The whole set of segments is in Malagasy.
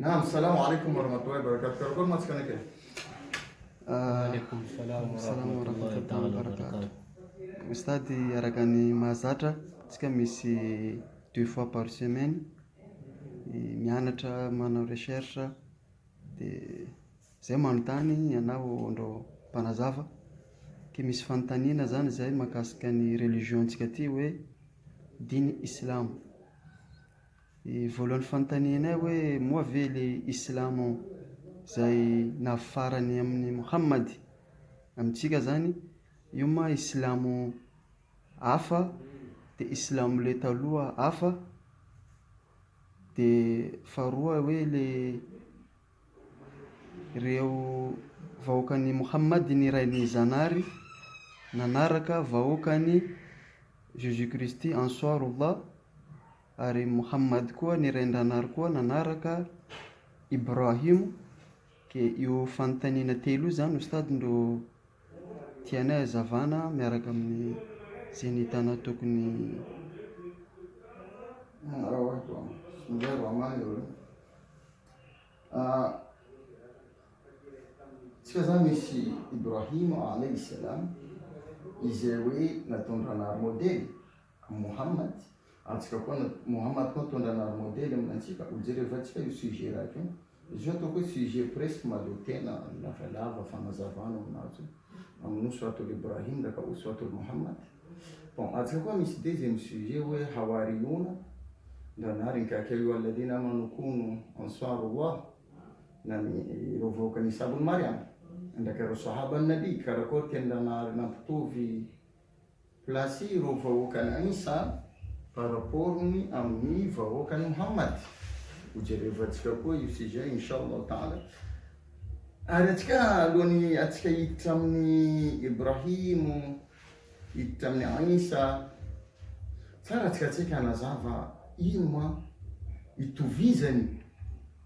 نعم السلام عليكم ورحمة الله وبركاته. كركون ما تسكنك. Alaikum salam wa rahmatullahi wa barakatuh. Ustady arakany mahazatra tsika misy 2 fois par semaine mianatra manao recherche dia zay manontany ianao andao mpanazava ke misy fanontaniana zany zay mahakasika ny religiontsika ty hoe diny islamo. Voalohany fanontanianay hoe moa ve le islamo zay nafarany amin'ny Muhammad amintsika zany io ma islamo hafa de islamo le taloha hafa, de faharoa hoe le reo vahoakan'ny Muhammad ny rainy zanary nanaraka vahoakany Jésus Christ Ansarullah, ary Muhammad koa ny rain-dranary koa nanaraka Ibrahim. Ke io fanontaniana telo zany ustady ndo tianay hazavana miaraka amin'ny zay ny hitana tokony. Tsika zany misy Ibrahim alayhi salam izay hoe natondranary modely Muhammad. Antsika koa Muhammad koa natondranary modely aminantsika. Hojerefa tsika io sujet raiky io. Izy atao hoe sujet presque mahaleo tena lavalava fanazavana aminazy amin'ny suratul Ibrahim ndreka suratul Muhammad. Bon, atsika koa misy deuxième sujet hoe hawariyuna ndanary nikakely io alladina manokunu ansarullah na ireo vahoakany Isa ibn Maryam ndreka ireo sahaba nabi karakory tendranary nampitovy place ireo vahoakany Isa par rapport amin'ny vahoakany Muhammad. Ujerevatsika koa io sujet inshallah taala. Ary atsika alohany atsika hiditra amin'ny Ibrahim, hiditra amin'ny Isa, tsara atsika hanazava ino ma itovizany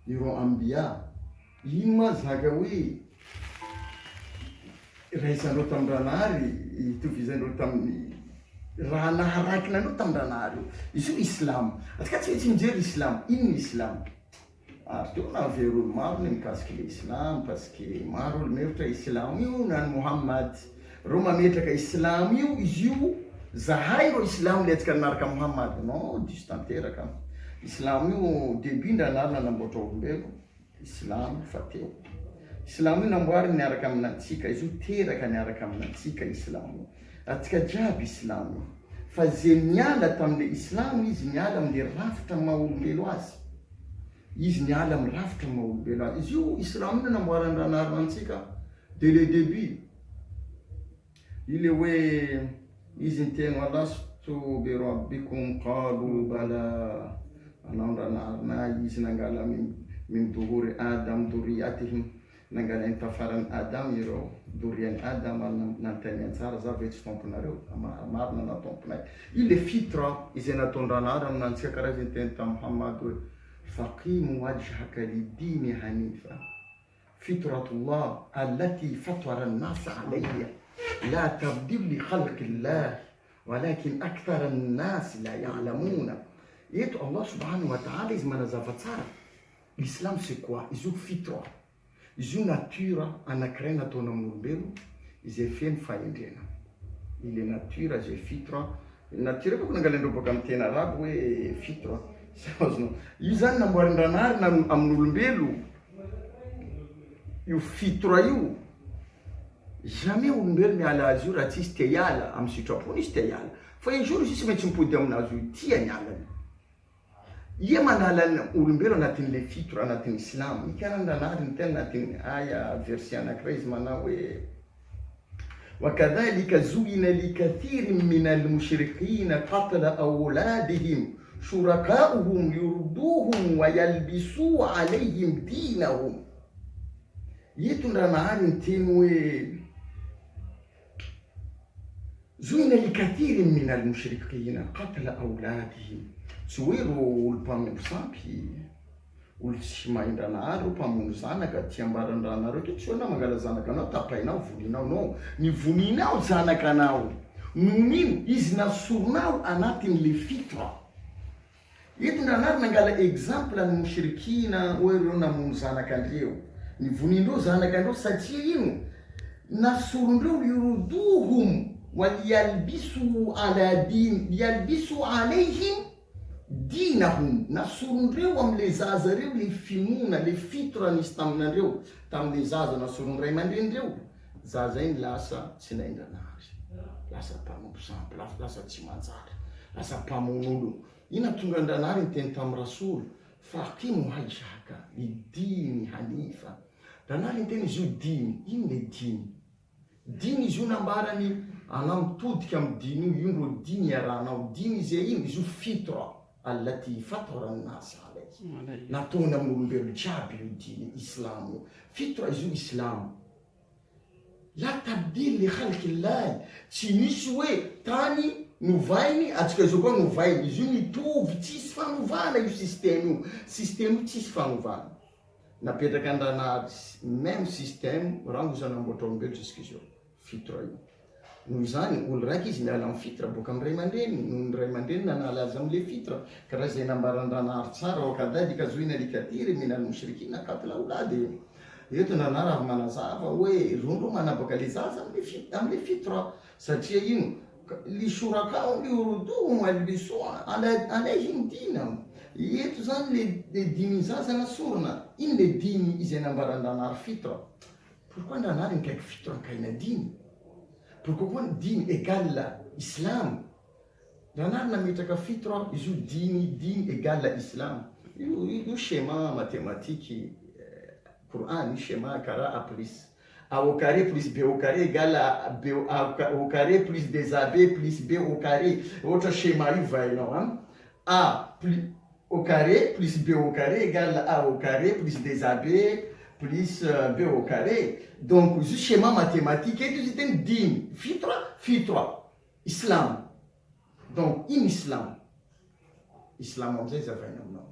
ireo ambia, ino ma zaka hoe raisandreo tamindranary, itovizandreo tamin'ny raha naharakina tamindranary. Izy io islam. Atsika tsy mijery islam, ino islam? Ary teo naverolo maro ny mikasiky le islam parce que maro olo mevitra islam io nany Muhammad. Reo mametraka islam io, izy io zahay ro islam le atsika naraka Muhammad. Non, diso tanteraka. Islam io début ndranary nanamboatra olombelo, islam fa teo. Islam io namboary niaraka aminantsika, izy io teraka niaraka aminantsika islam io. Atsika jiaby islam io. Fa zay miala tamile islam izy miala amle rafitra maha-olombelo azy. Izy miala amin'ny rafitra maha-olombelo azy. Izy io islam io namboarany ranary antsika dès le début. Ile hoe izy niteny alastu bi rabbikum qalu bala, anao ranarina izy nangala min duhuri adam duriyatihim, nangala intafarany adam ireo doriany adam nanteny antsara za ve tsy tomponareo marina na tomponay. Ile fitra izay natondranary aminantsika karaha izay niteny ta Muhammad hoe faqimu wajhaka lidini hanifa fitratullah allati fatara an-nasa alayha la tabdil li khalqillah walakin akthara an-nas la ya'lamuna. Eto Allah subhanahu wa ta'ala izy manazava tsara l'islam c'est quoi? Izy io fitra, izy io nature anankiray nataona amin'olombelo izay feno fahendrena. Ile nature izay fitra, nature boko nangalendreo boka amin'ny tena arabo hoe fitra. Io zany namboarin-dranary amin'olombelo. Io fitra io jamais olombelo miala azy io raha tsisy te hiala amin'ny sitrapony izy te hiala. Fa un jour izy tsy maintsy mipody aminazy io tia ny alany. Ia manala olombelo anatin'le fitra anatin'ny islam. Ikaran-dranary ny tena anatin'ny aya verset anankiray izy manao hoe wakadhalika zuyina likathirin min almushrikina qatla awladihim shurakauhum yurduhum wa yalbisu alayhim dinahum. Eto ndranary ny teny hoe zuyina likathirin min almushrikina qatla awladihim. Tsy hoe ro olo mpamono sampy, olo tsy mahay ndranary ro mpamono zanaka ty ambarandranareo ke tsy hoana mangala zanaka anao tapainao voninao. No, ny voninao zanaka anao noho ino izy nasoronao anatin'le fitra. Entondranahy nangala exemple ny mushrikina hoe ireo namono zanakandreo, ny vonindreo zanakandreo satria ino nasorondreo lirodohum waliyalbisu alaihim dinahum, nasorondreo am'le zaza reo le finoana le fitra nisy taminandreo tamin'le zaza nasorony ray aman-drenireo, zaza iny lasa tsy naindranary, lasa mpamono sampy, lasa tsy manjary, lasa mpamono olo. Ina tonga andranary ny teny tamin'ny rasolo fakimu haishaka lidini hanifa, ranary ny teny izy io diny, ino le diny? Diny izy io nambarany anao mitodika amin'ny diny io ro diny arahanao, diny izay ino izy io fitra allati fatara an-nas alayhi, nataony amin'ny olombelo jiaby io diny islamo io, fitra izy io islamo. La tabdil li khalqillahi, tsy misy hoe tany novainy atsika izao koa novainy, izy io mitovy, tsisy fanovana io système io, système io tsisy fanovana. Napetraka andranary même système raha no zanamboatra olombelo jusqu'izao fitra io. Noho izany olo raiky izy miala amin'ny fitra boka amin'ny ray aman-dreny, noho ny ray aman-dreny nanala azy amin'le fitra, karaha izay nambarandranary tsara wakadhalika zoina likatiry minal mushrikina qatla auladi. Eto nanary avy manazava hoe rondro manabaka le zaza amin'le fitra satria ino lishurakao liuruduhum walbisu alaihim dinahum. Eto zany le dimy zaza nasorona, ino le dimy izay nambarandranary fitra? Pourquoi andranary mikaiky fitra nkaina dimy? Pourquoi koa ny dimy égale islam? Ranary nametraka fitra izy io dimy égale islam. Io schéma mathématique Coran, schéma karaha A plus A au carré plus B au carré égale B au carré plus 2AB plus B au carré. Autre schéma io vainao hein? A plus au carré plus B au carré égale A au carré plus 2AB plus B au carré. Donc ce schéma mathématique est un din fitra islam. Donc in islam amzay zavaina aminao.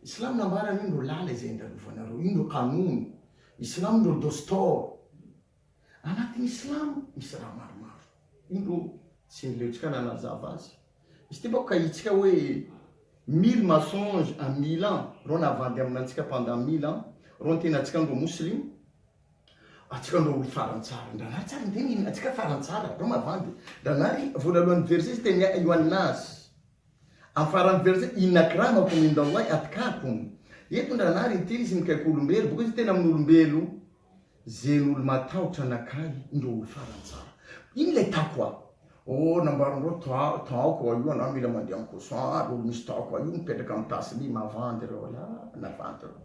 Islam nambarany ino ro lala izay andalovanareo, ino ro kanony, islam ro dostor. Anatin'ny islam misy raha maromaro, ino ro tsy nileotsika nanazava azy. Izy ty bako kahitsika hoe 1000 mensonges en 1000 ans ro navandy aminantsika pendant 1000 ans, ro ntenatsika andro muslim, atsika andro olo farantsara, ndranary tsara ndeny atsika farantsara, ro mavandy. Ndranary voalalohany verset teny Yohannas amin'ny farany verset inakramakum indallahi atkakum. Eto ndranary teny izy mikaiky olombelo, boka izy tena amin'ny olombelo zay n'olo matahotra anakay indro olo farantsara. Ino le takwa? Nambarandreo taoko io anao mila mandeha amin'ny courson, olo misy taoko io mipetraka amin'ny tasiny mavandy reo, la navandy reo.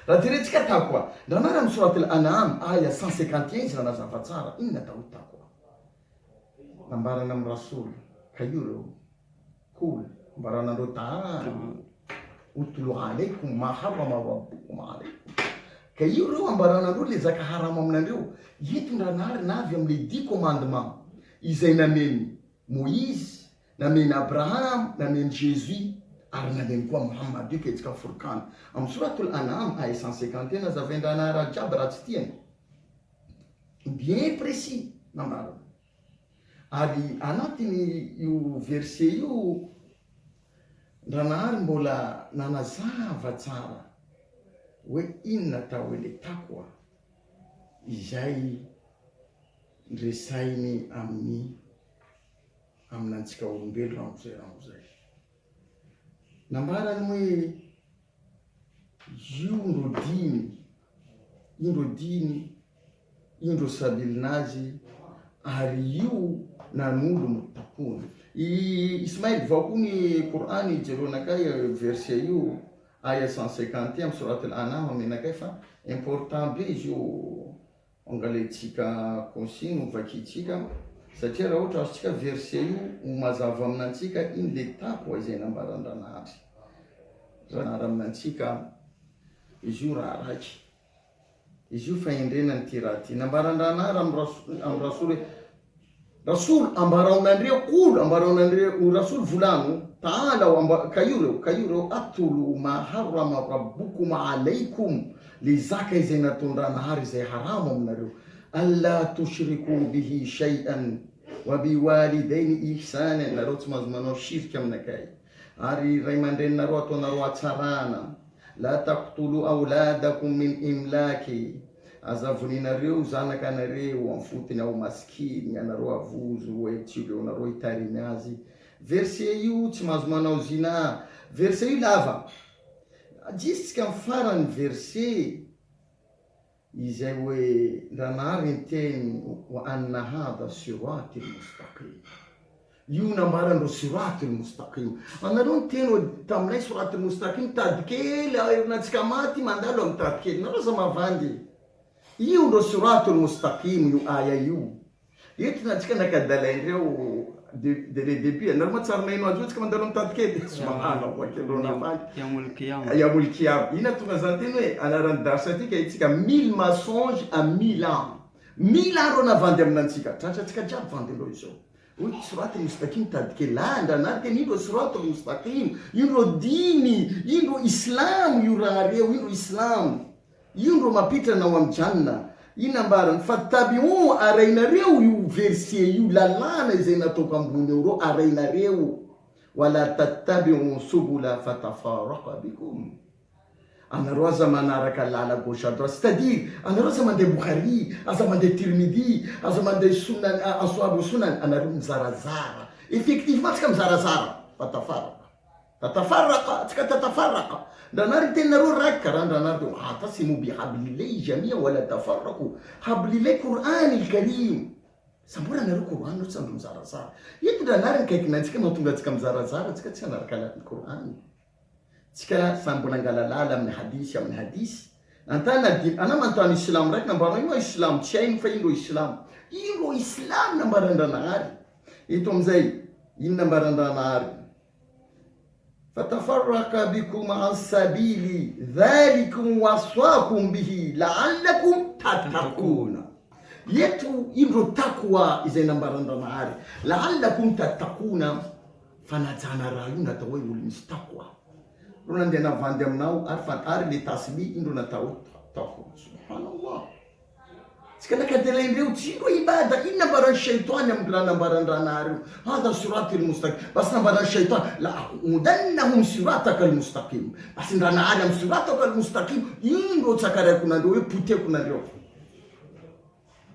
Raha teretsika takwa, ndranary amin'ny surat al-An'am aya 151 izy nanazava tsara, ino natao takwa? Nambarana amin'ny rasoly, ka io reo cool. Mbaranandreo utlu alaikum ma harrama rabbukum alaikum. Ka io reo ambaranandreo le zaka harama aminandreo. Eto ndranary navy am'le 10 commandement izay nameny Moïse, nameny Abraham, nameny Jésus, ary nameny koa Muhammad io ketsika Furqan. Amin'ny suratul An'am aya 151 nazavaindranary raha jiaby raha tsy tiany. Bien précis nambarana. Ary anatiny io verset io ndranary mbola nanazava tsara hoe inona atao hoe le takwa izay resainy aminantsika olombelo ramozay. Nambarany hoe io ndro diny, indro sabilinazy, ary io nanolo motapony. Ismail vao koa ny Coran jeronakay verset io aya 151 amin'ny surat al-An'am amenakay fa important be izy io angaletsika consigne vakitsika satria raha ohatra azontsika verset io mazava aminantsika iny le takwa izay nambarandranary. Ranary aminantsika izy io raha raiky, izy io fahendrenany ty raha ty nambarandranary amin'ny rasoly rasul ambaraonandreo olo, ambaraonandreo rasul volano taala ka io reo atulu ma harrama rabbukum alaikum, le zaka izay natondranary izay haramo aminareo, alla tushriku bihi shay'an wa biwalidaini ihsanan. Nareo tsy mahazo manao shirika aminakay, Ary ray aman-dreninareo ataonareo atsarana. La taqtulu auladakum min imlaki, azavoninareo zanakanareo amin'ny fotony ao masikiny, anareo avozo hoe tsy leonareo hitarimy azy. Verset io tsy mahazo manao zina. Verset io lava. Jisika amin'ny farany verset izay hoe ranary ny teny wa anna hadha sirati mustaqim. Io nambarandreo sirati mustaqim. Anareo ny teny hoe taminay sirati mustaqim tadikely aherinatsika maty mandalo amin'ny tadikely. Nareo za mavandy. Io ndro sirati mustaqim io aya io. Eto natsika nakadalaindreo de le début anareo matsarinay azo tsika mandalo amin'ny tadikely. Subhanallah wa kilona yamul qiyam. Ina tonga zany teny hoe anaran'ny darsa atika itsika 1000 mensonges à 1000 ans. 1000 ans ro navandy aminantsika. Tratratsika jiaby vandindreo izao. Oui, sirati mustaqim tadikely andranary teny indro sirati mustaqim. Indro diny, indro islam io raha reo, indro islam. Indro mapitrana ao amin'ny janna. Inambarany fattabi'u arainareo io verset io lalàna izay nataoko ambony eo arainareo. Wala tattabi'u subula fatafarraqa bikum. Anareo aza manaraka lala gauche à droite, c'est-à-dire anareo aza mandeha Bukhari, aza mandeha Tirmidhi, aza mandeha sunan ashabu sunan, anareo mizarazara. Effectivement tsika mizarazara. Tatafarraqa, tsika tatafarraqa. Ndanary tenareo raiky karaha ndanary atasimu bihablilay jamia wala tafarraku. Hablilay Qur'an il-Karim. Sambora anareo Qur'an no sambo mizarazara. Ito ndanary nikaikinantsika mahatonga tsika mizarazara, tsika tsy anaraka anaty Qur'an. Tsika sambo nangalalala amin'ny hadisy. Antana anamantany islam raiky nambarana ino islam tsy hainy fa ino islam. Ino islam nambarandranary. Ito amizay ino nambarandranary. Fatafarraqa bikum an sabili dhalikum waswakum bihi la'allakum tattaquna. Yetu indro takwa izay nambarandranary. La'allakum tattaquna. Fanajana raha io natao hoe olo misy takwa. Ro nandeha navandy aminao ary le tasmi indro natao takwa. Subhanallah. Tsika nakadelaindreo tsy indro ibada. Ino nambarany shaitany amin'ny raha nambarandranary io. Hadha sirati al-mustaqim. Bas nambarany shaitany. La udannahum sirataka al-mustaqim. Bas ndranary amin'ny sirataka al-mustaqim. Indro tsakaraiko nandreo hoe poteko nandreo.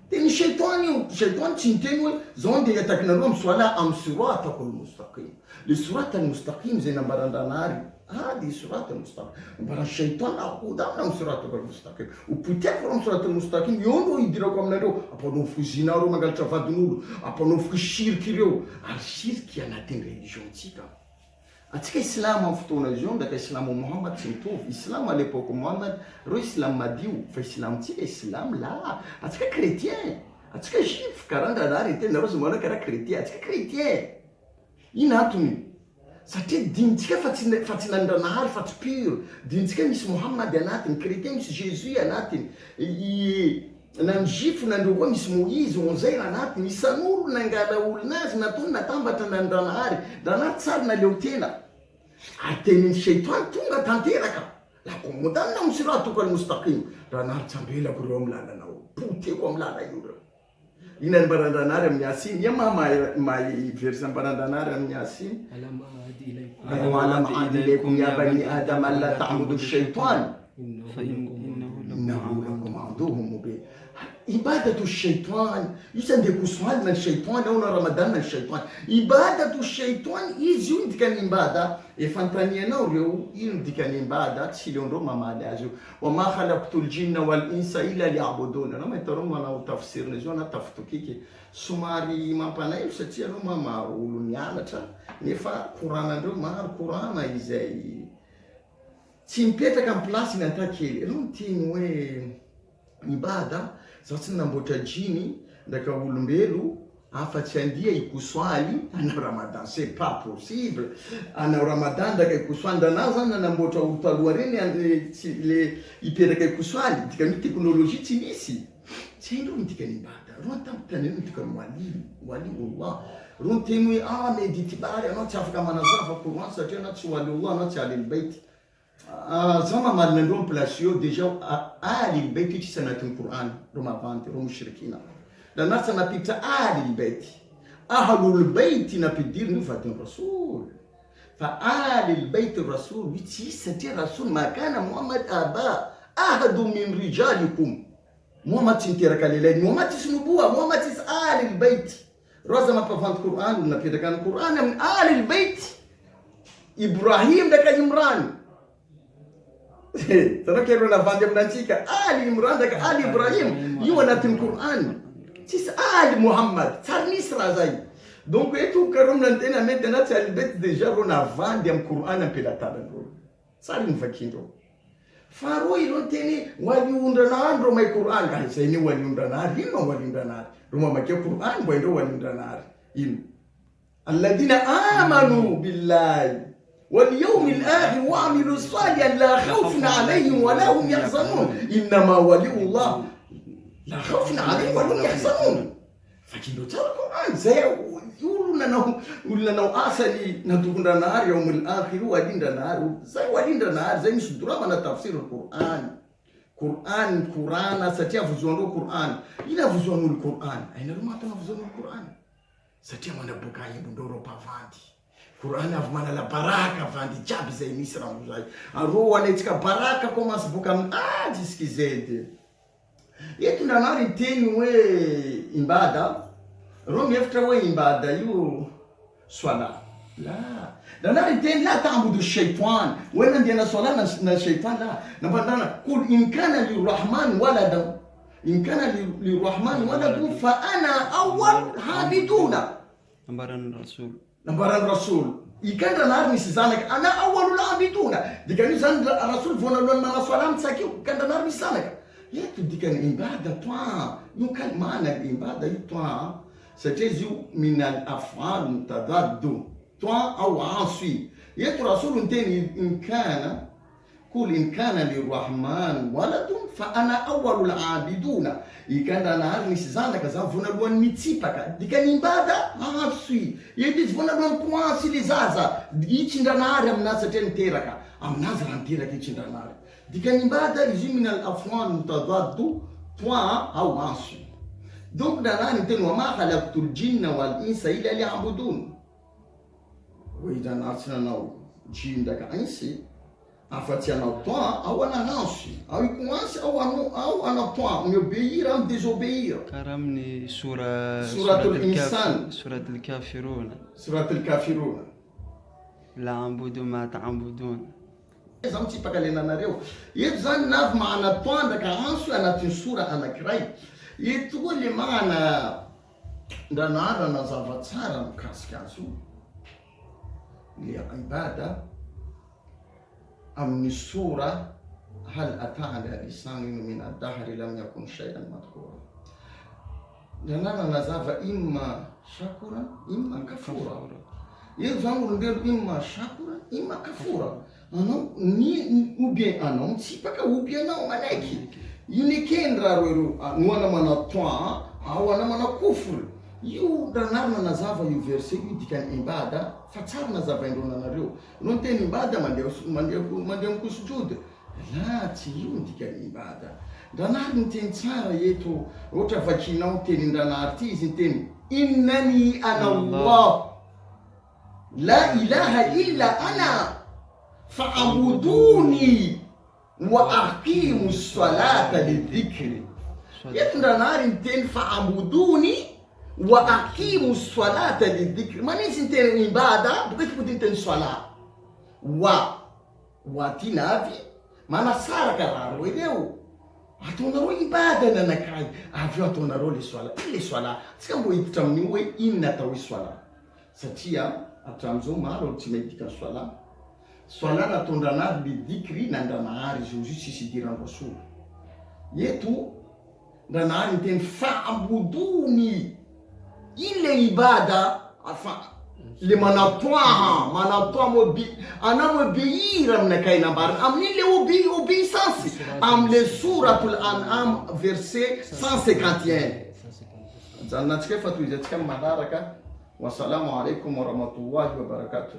Teny shaitany io. Shaitany tsy niteny hoe zao andeha hiatakinareo amin'ny soala amin'ny sirataka al-mustaqim. Le sirata al-mustaqim zay nambarandranary. هذه صراط المستقيم. برا الشيطان أخذنا من صراط المستقيم. وبتعرف من صراط المستقيم يوم يديركم نرو. أبغى نفك زينارو ما قال شافت نور. أبغى نفك الشرك ريو. الشرك أنا تين ريليجيون تيكا. أتيك إسلام أفتونا جون ده إسلام محمد سنتوف. إسلام على l'époque محمد رو إسلام مديو. فإسلام تيك إسلام لا. أتيك كريتيان. أتيك جيف كران داري تين نروز مانا كرا كريتيان. أتيك كريتيان. يناتوني. Satria dinitsika fa tsy nandranahary fa tsy pur. Dinitsika misy Mohamad anatiny, chrétien misy Jésus anatiny. Nany jifo nandreo koa misy Moïse, Onzair anatiny. Isan'olo nangala olonazy natony natambatra nandranahary. Ndranahy tsara naleo tena. Ary tenin'ny shaitany tonga tanteraka. La komodanina amin'ny sirataka al-mustaqim. Ndranahy tsambelako reo amin'ny lalanao. Poteko amin'ny lala io reo. Ina nimbarandranary amin'ny Yasin. Ia mahay verset nimbarandranary amin'ny Yasin. ألم أعد إليكم يا بني آدم ألا تعبدوا الشيطان إنه لكم عدو مبين. عبادة الشيطان يسندك سؤال من الشيطان أو رمضان من الشيطان. عبادة الشيطان يزيد كان عبادة يفنتاني نوريو يندي كان عبادة تسيلون روما مالازو وما خلقت الجن والإنس إلا ليعبدون. أنا ما يترون أنا تفسير نزونا تفتكيكي سماري ما بنايو ستيرو ما مارولو نيانتا nefa koranandreo maro korana izay tsy mipetraka amin'ny plasiny antakely. Reo nyteny hoe ibada zao tsy namboatra jiny ndraka olombelo afa-tsy andia ikosoaly anao ramadan. C'est pas possible. Anao ramadan ndraka ikosoaly ndranahy zany nanamboatra olo taloha reny le ipetraka ikosoaly. Dikany teknôlôjia tsy misy. Tsy haindreo midikany ibada. Reo antampotaneo midikany waliullah. Reo teny hoe meditibary anao tsy afaka manazava Coran satria anao tsy waliullah anao tsy alilbaity. Zao mamalina andreo amin'ny place eo déjà alilbaity io tsisy anatin'ny Coran. Reo mavanty reo mushrikina. Ndranahy tsy napiditra alilbaity. Ahlul baity napidiriny io vadin'ny rasoly. فآل البيت الرسول وتيسة الرسول ما كان محمد آباء أحد من رجالكم محمد تنترك لله محمد تسنبوه محمد آل البيت رزما بفهم القرآن ونبي كان القرآن من آل البيت إبراهيم دك عمران ترى كيف نفهم نانسيك آل عمران دك آل إبراهيم يوانا القرآن تيس آل محمد ترني سرازاي donc etu karom nantena maintenant tu as le bête déjà on a vendu un Coran un peu la table ça lui fait kindo faro ilonteni wali undana mai Coran kan sai ni wali undana hino wali undana ruma make Coran boy ndo wali undana in alladhina amanu billahi wal yawmil akhir wa amilu salihan la khawfun alayhim wa la hum yahzanun inma waliyullah la khawfun alayhim wa la hum yahzanun fakindo tala Coran sai yulu na asali na tukunda na ari yaumul akhir wadinda na ari sai wadinda na ari zai sudura na tafsir Quran Qurana satia vuzondo Quran ina vuzondo Quran aina rumata na vuzondo Quran satia mana buka yibundoro pavandi Quran avmana la baraka vandi jabi zai misra muzai aro wanetika baraka koma sibuka diskizede yetu na nari teni we imbada Rome after way ibada yu swala la danari ten la ta'budu shaytan wala ndiana swala na shaytan la nabandana kul in kana lirrahman walada in kana lirrahman waladu fa ana awwal habiduna nambaran rasul ikanda nar misizanak ana awwalul habiduna dikani zan rasul vona lon mana swala msaki kanda nar misizanak yetu dikani ibada twa yukal maana ibada yutwa ستجي من الأفعال تضاد أو عاصي يترسول تاني إن كان للرحمن ولد فأنا أول العابدون إن كان أنا أرمي سيزانا كذا فونا لون ميتيبكا دي كان إبادة عاصي يدي فونا لون كوانسي لزازا يتشند نار أم ناس تنتيركا أم ناس رانتيركا يتشند نار دي كان إبادة يجي من الأفعال تضاد أو عاصي donc danani ten wa ma khalaqtul jinna wal insa illa liya'budun wa idan arsana jinda ka insi afatia na toa au ana nasi au ikuansi au ana toa me obéir ou désobéir karam ni suratul insan suratul kafirun la abudu ma ta'budun zamti pakalena na reo yezan nav maana toa ndaka ansu ana sura ana krai yetugole maana ndanara na zavatsara mkasikazu li ibada amni sura hal ata'ala lisanun min ad-dahr lam yakun shay'an madhkura ndanara na zava imma shakura imma kafura yezamu ngel imma shakura imma kafura ano ni ubien ano sipaka ubien na maneki yunikendra rweru nuana mana toa au ana mana kufur yu danarna na zava yu verse yu dikan ibada fatar na zava ndona na reo non ten ibada mande kusujud la ti yu dikan ibada danar nten tsara yetu ota vakina ten danar ti ten innani ana Allah la ilaha illa ana fa'buduni wa aqimu ssalata lidhikri yatunda nari ten fa'buduni wa aqimu ssalata lidhikri manisi ten ibada bukati putin ten swala wa tinavi mana sara kararo ideu atona ro ibada na nakai avyo atona ro le swala sikambo itamniwe inna tawi swala satia atamzo maro timedika swala na tondana bidikri na ndamari justi si diran rasul yetu ndana ten fa'buduni ile ibada afa le manatwa mobi anamo beira mnakaina bar am ni le obéissance am le suratul an'am verset 151 zanatike fatu izatika madaraka. Wassalamu alaikum warahmatullahi wabarakatuh.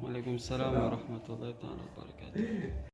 Waalaikumsalam warahmatullahi wabarakatuh.